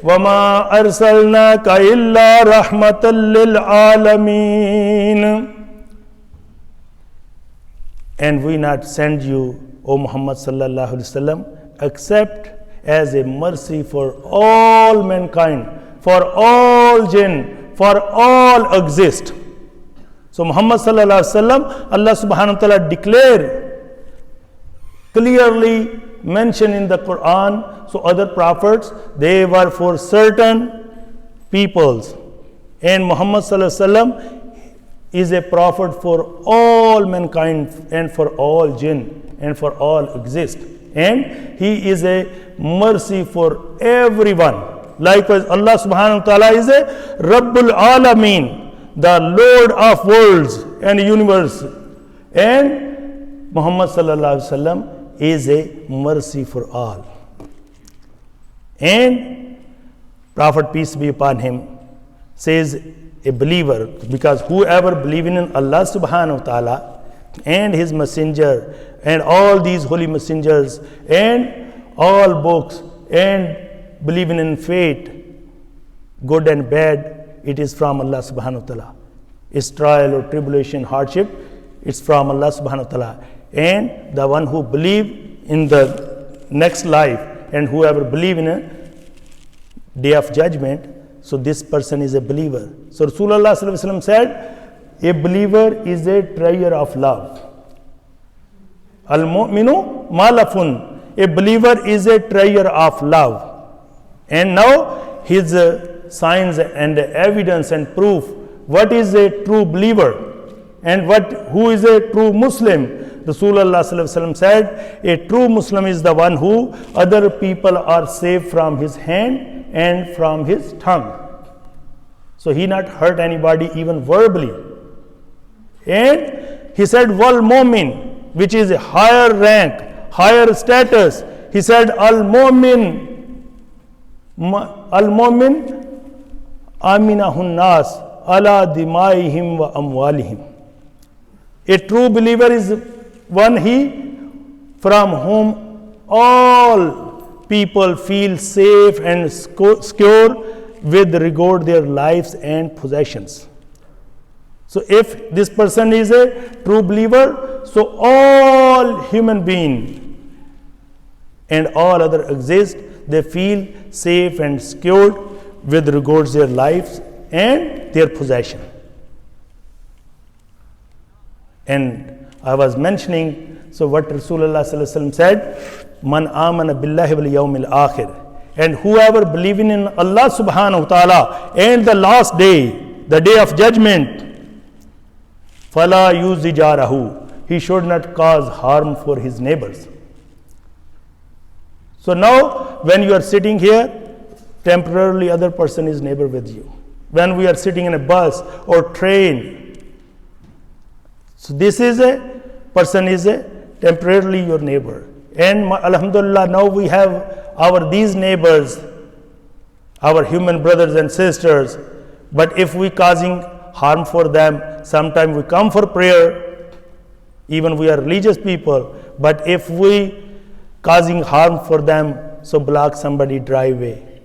वमा अरसलनाका इल्ला रहमतल लिल आलमीन. And we not send you, O Muhammad sallallahu alaihi wasallam, except as a mercy for all mankind, for all jinn, for all exist. So Muhammad sallallahu alaihi wasallam, Allah subhanahu wa ta'ala declare, clearly mentioned in the Quran. So other prophets, they were for certain peoples, and Muhammad sallallahu alaihi wasallam is a prophet for all mankind and for all jinn and for all exist, and he is a mercy for everyone. Likewise, Allah subhanahu wa ta'ala is a Rabbul Alameen, the Lord of worlds and universe, and Muhammad sallallahu alaihi wasallam is a mercy for all. And Prophet, peace be upon him, says a believer, because whoever believing in Allah subhanahu wa ta'ala and his messenger and all these holy messengers and all books and believing in fate, good and bad, it is from Allah subhanahu wa ta'ala. It's trial or tribulation, hardship, it's from Allah subhanahu wa ta'ala. And the one who believe in the next life and whoever believe in a day of judgment, so this person is a believer. So Rasulullah sallallahu alaihi wasallam said, a believer is a treasure of love. Al-mu'minu malafun. A believer is a treasure of love. And now his signs and evidence and proof, what is a true believer and who is a true Muslim. Rasulullah sallallahu alaihi wasallam said, a true Muslim is the one who other people are safe from his hand and from his tongue. So he not hurt anybody even verbally. And he said, wal mu'min, which is a higher rank, higher status. He said, al mu'min aminahun nas ala dimaihim wa amwalihim. A true believer is one from whom all people feel safe and secure with regard their lives and possessions. So if this person is a true believer, so all human beings and all other exist, they feel safe and secured with regards their lives and their possession. And I was mentioning, so what Rasulullah sallallahu alaihi wasallam said, man amana billahi wal yawmil akhir, and whoever believing in Allah subhanahu wa ta'ala and the last day, the day of judgment, fala yuzijarahu, he should not cause harm for his neighbors. So now when you are sitting here, temporarily other person is neighbor with you. When we are sitting in a bus or train, so this is a person is a temporarily your neighbor. And alhamdulillah, now we have these neighbors, our human brothers and sisters. But if we causing harm for them, sometimes we come for prayer, even we are religious people, but if we causing harm for them, so block somebody driveway.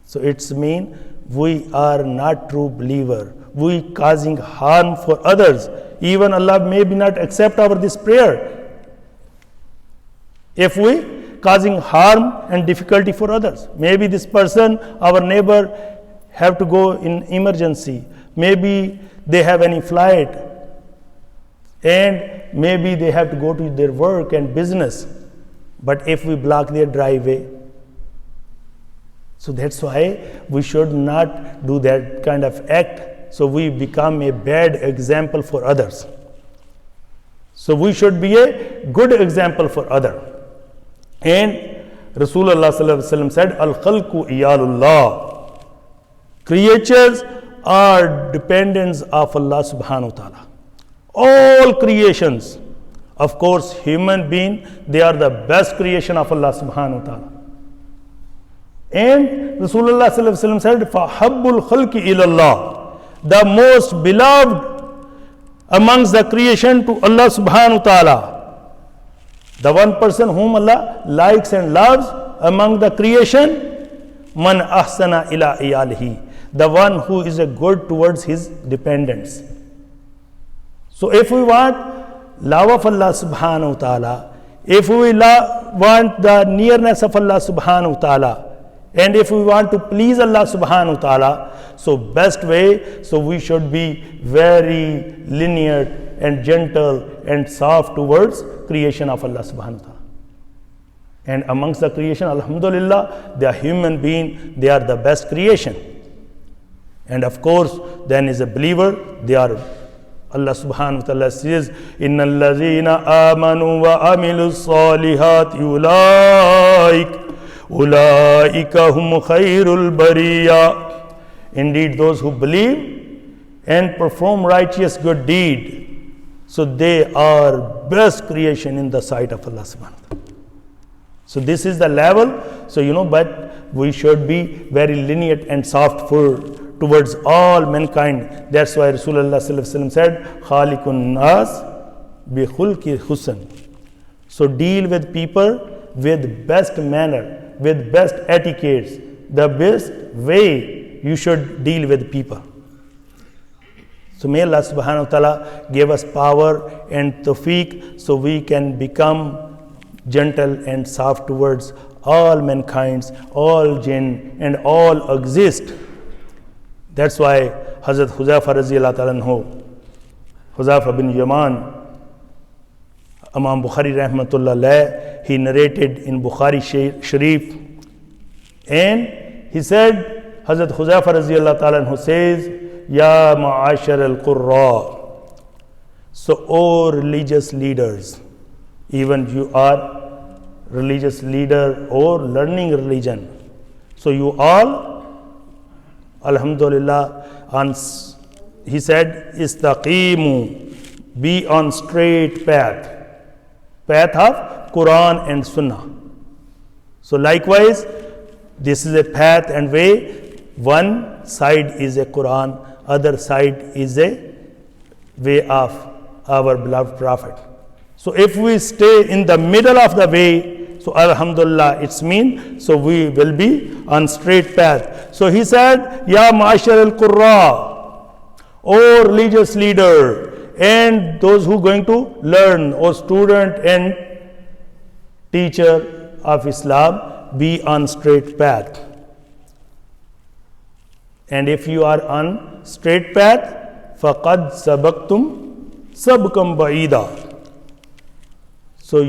So it's mean we are not true believer. We causing harm for others. Even Allah may be not accept this prayer if we causing harm and difficulty for others. Maybe this person, our neighbor, have to go in emergency. Maybe they have any flight, and maybe they have to go to their work and business. But if we block their driveway, so that's why we should not do that kind of act. So we become a bad example for others. So we should be a good example for others. And Rasulullah sallallahu alaihi wasallam said, al-khalqu iyalullah. Creatures are dependents of Allah subhanahu wa ta'ala. All creations, of course, human being, they are the best creation of Allah subhanahu wa ta'ala. And Rasulullah sallallahu alaihi wasallam said, fahabbul khalqi ilallah. The most beloved amongst the creation to Allah subhanahu wa ta'ala. The one person whom Allah likes and loves among the creation, Man ahsana ila iyalihi. The one who is a good towards his dependents. So if we want love of Allah subhanahu wa ta'ala, if we want the nearness of Allah subhanahu wa ta'ala, and if we want to please Allah subhanahu wa ta'ala, so best way, so we should be very lenient and gentle and soft towards creation of Allah subhanahu wa ta'ala. And amongst the creation, alhamdulillah, they are human being, they are the best creation. And of course, then is a believer, they are, Allah subhanahu wa ta'ala says, Inna allazina amanu wa amilu salihati ulaika hum khairul bariya. Indeed, those who believe and perform righteous good deed, so they are best creation in the sight of Allah subhanahu wa ta'ala. So this is the level, so but we should be very lenient and soft towards all mankind. That's why Rasulullah sallallahu alaihi wasallam said, Khaliqun nas bi khulqi husn. So deal with people with best manner, with best etiquettes, the best way you should deal with people. So may Allah subhanahu wa ta'ala give us power and tawfiq so we can become gentle and soft towards all mankind, all jinn and all exist. That's why Hazrat Huzaifa radiyallahu ta'ala anhu, Huzaifa bin Yaman, Imam Bukhari rahmatullah alayh, he narrated in Bukhari Sharif, and he said, Hazrat Huzaifa radiyallahu ta'ala anhu says, Ya ma'ashar al-qurra. So, O religious leaders, even you are religious leader or learning religion, so you all, alhamdulillah, he said, istaqimu, be on straight path of Quran and Sunnah. So likewise, this is a path and way. One side is a Quran, other side is a way of our beloved Prophet. So if we stay in the middle of the way, so alhamdulillah, it's mean, so we will be on straight path. So he said, Ya ma'ashar al-qurra, O religious leader, and those who going to learn, or student and teacher of Islam, be on straight path. And if you are on straight path, faqad sabaqtum sabqam ba'ida. So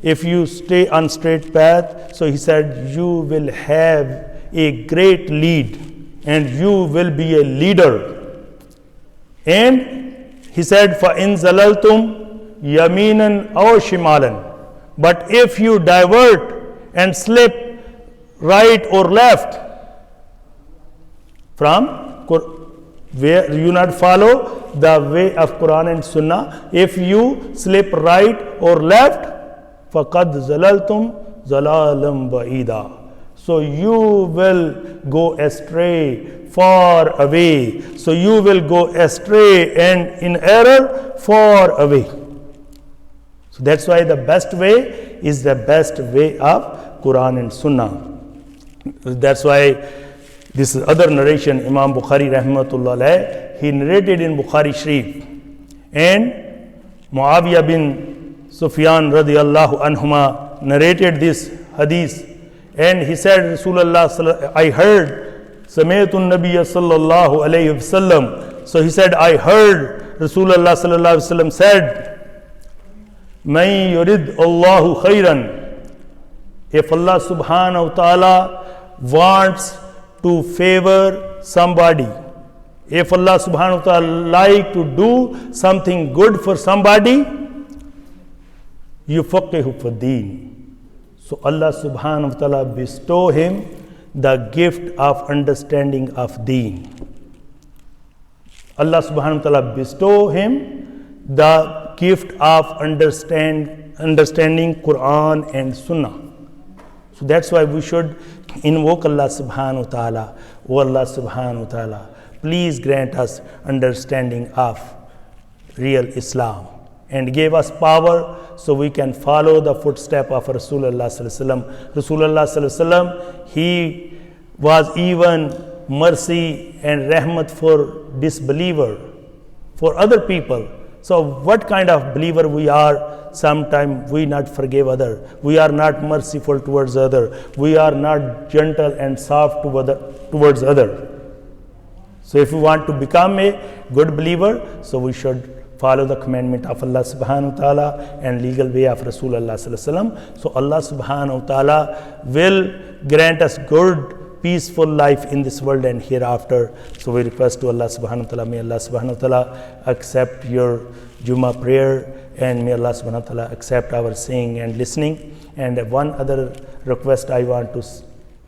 if you stay on straight path, so he said, you will have a great lead and you will be a leader. And he said, فَإِن زَلَلْتُمْ يَمِينًا أَوْ شِمَالًا. But if you divert and slip right or left from where you not follow the way of Quran and Sunnah, if you slip right or left, فَقَدْ زَلَلْتُمْ زَلَالًا بَعِيدًا. So you will go astray far away. So you will go astray and in error far away. So that's why the best way is the best way of Quran and Sunnah. That's why this other narration, Imam Bukhari rahmatullah alayh, he narrated in Bukhari Sharif. And Muawiyah bin Sufyan radiyallahu anhuma narrated this hadith. And he said, Rasulullah, I heard, Samaytun Nabiyya sallallahu alayhi wasallam. So he said, I heard Rasulullah sallallahu alayhi wasallam said, May yurid Allahu khayran. If Allah subhanahu wa ta'ala wants to favor somebody, if Allah subhanahu wa ta'ala like to do something good for somebody, yufaqihu fi deen. So Allah subhanahu wa ta'ala bestow him the gift of understanding of deen. Allah subhanahu wa ta'ala bestow him the gift of understanding Quran and Sunnah. So that's why we should invoke Allah subhanahu wa ta'ala. O Allah subhanahu wa ta'ala, please grant us understanding of real Islam and gave us power so we can follow the footstep of Rasulullah sallallahu alaihi wasallam. Rasulullah sallallahu alaihi wasallam, he was even mercy and rahmat for disbeliever, for other people. So what kind of believer we are? Sometimes we not forgive other. We are not merciful towards other. We are not gentle and soft towards other. So if we want to become a good believer, so we should follow the commandment of Allah subhanahu wa ta'ala and legal way of Rasulullah sallallahu alaihi wasallam. So Allah subhanahu wa ta'ala will grant us good, peaceful life in this world and hereafter. So we request to Allah subhanahu wa ta'ala, may Allah subhanahu wa ta'ala accept your Jummah prayer, and may Allah subhanahu wa ta'ala accept our seeing and listening. And one other request I want to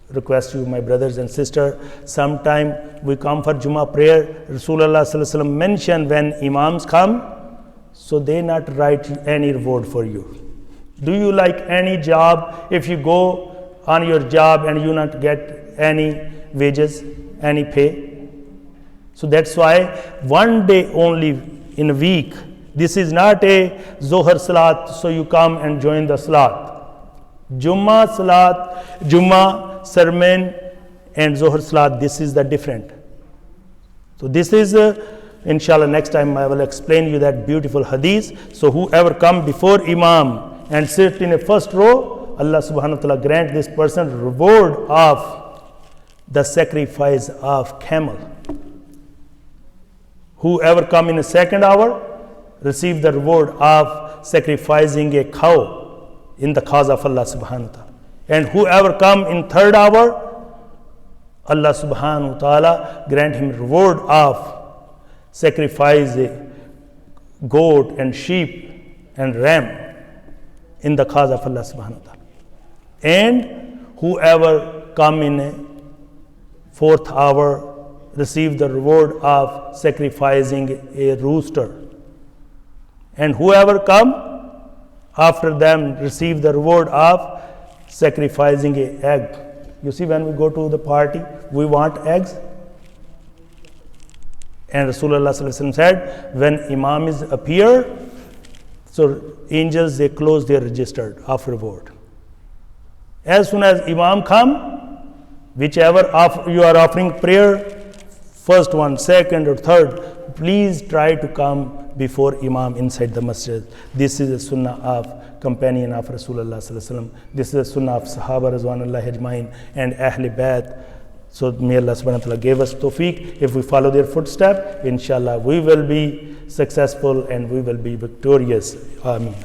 request you, my brothers and sisters, sometime we come for Jummah prayer, Rasulullah sallallahu alaihi wasallam mentioned when imams come, so they not write any reward for you. Do you like any job, if you go on your job and you not get any wages, any pay? So that's why one day only in a week, this is not a Zohar Salat, so you come and join the Salat. Jummah Salat, Jummah sermon and Zohar Salat, this is the different. So this is, inshallah, next time I will explain you that beautiful hadith. So whoever come before Imam and sit in a first row, Allah subhanahu wa ta'ala grant this person reward of the sacrifice of camel. Whoever come in a second hour, receive the reward of sacrificing a cow in the cause of Allah subhanahu wa ta'ala. And whoever come in third hour, Allah subhanahu wa ta'ala grant him reward of sacrifice a goat and sheep and ram in the cause of Allah subhanahu wa ta'ala. And whoever come in a fourth hour, receive the reward of sacrificing a rooster. And whoever come after them, receive the reward of sacrificing an egg. You see, when we go to the party, we want eggs. And Rasulullah sallallahu alaihi wasallam said, when Imam is appear, so angels, they close their register of reward. As soon as Imam come, whichever you are offering prayer, first one, second or third, please try to come before Imam inside the masjid. This is the sunnah of companion of Rasulullah sallallahu alaihi wasallam. This is the sunnah of Sahaba Rizwanullahi Ajmain and Ahl Bayt. So may Allah subhanahu wa ta'ala give us tawfiq. If we follow their footsteps, inshallah we will be successful and we will be victorious. Ameen.